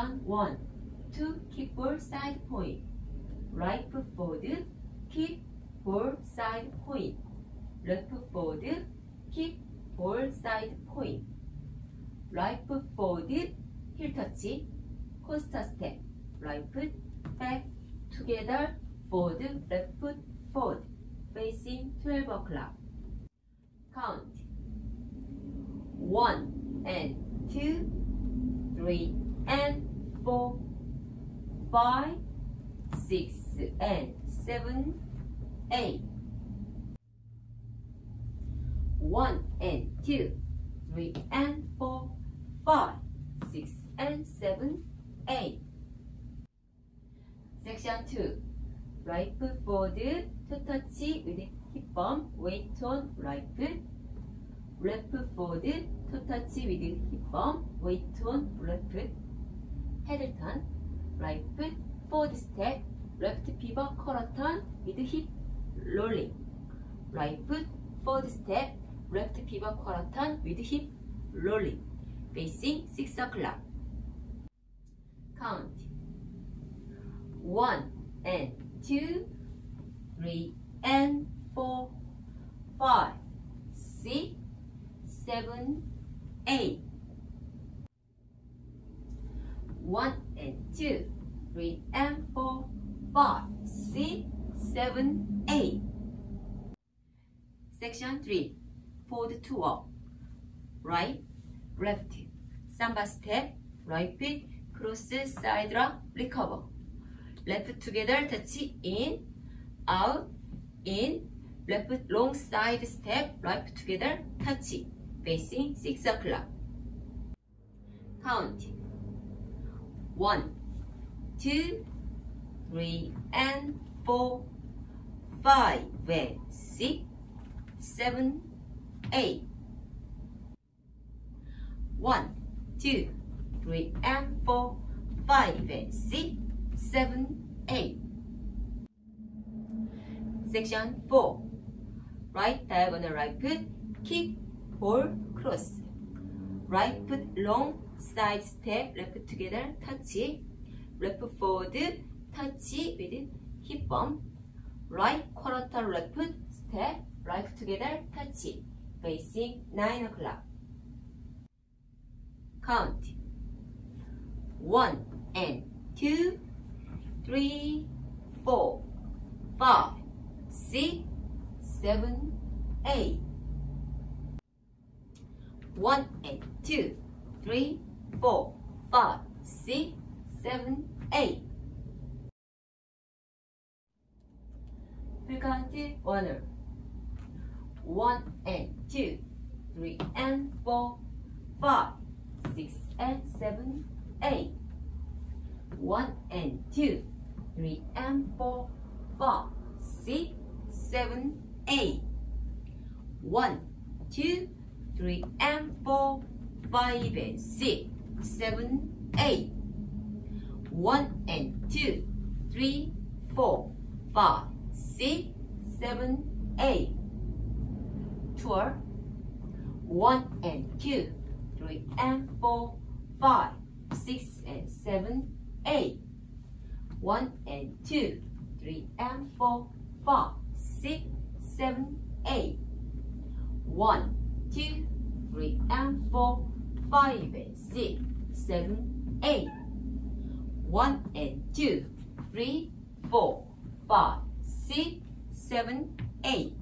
Section 1. 2. Kick ball side point. Right foot forward, kick ball side point. Left foot forward, kick ball side point. Right foot forward, heel touch, coaster step. Right foot back together, forward, left foot forward, facing 12 o'clock. Count 1 and 2, 3 and 4, 5, 6 and 7, 8. 1 and 2, 3 and 4, 5, 6 and 7, 8. Section 2. Right foot forward, toe touch with hip bump, weight on right foot. Left foot forward, toe touch with hip bump, weight on left foot. Head turn, right foot, forward step, left pivot quarter turn with hip rolling. Right foot, forward step, left pivot quarter turn with hip rolling. Facing 6 o'clock. Count 1 and 2, 3 and 4, 5, 6, 7, 8. 1 and 2, 3 and 4, 5, 6, 7, 8. Section 3. Forward to up. Right, left, samba step, right feet, cross side drop, recover. Left together, touch in, out, in, left long side step, right together, touch, facing 6 o'clock. Count 1, 2, 3 and 4, 5 and 6, 7, 8. 1, 2, 3 and 4, 5 and 6, 7, 8. Section 4. Right diagonal right foot, kick, ball, cross. Right foot long, side step, left foot together, touch. Left foot forward, touch with hip bump. Right quarter turn left foot, step, right foot together, touch. Facing 9 o'clock. Count 1 and 2, 3, 4, 5, 6, 7, 8. 1 and 2, 3, 4, 5, 6, 7, 8. Full count honor. 1 and 2, 3 and 4, 5, 6 and 7, 8. 1 and 2, 3 and 4, 5, 6, 7, 8. 1, 2, 3 and 4, 5 and 6, 7, 8. 1 and 2, 3, 4, 5, 6, 7, 8. Tour 1 and 2, 3 and 4, 5, 6 and 7, 8. 1 and 2, 3 and 4, 5, 6, 7, 8. 1, 2, 3 and 4, 5 and 6, 7, 8. 1 and 2, 3, 4, 5, 6, 7, 8.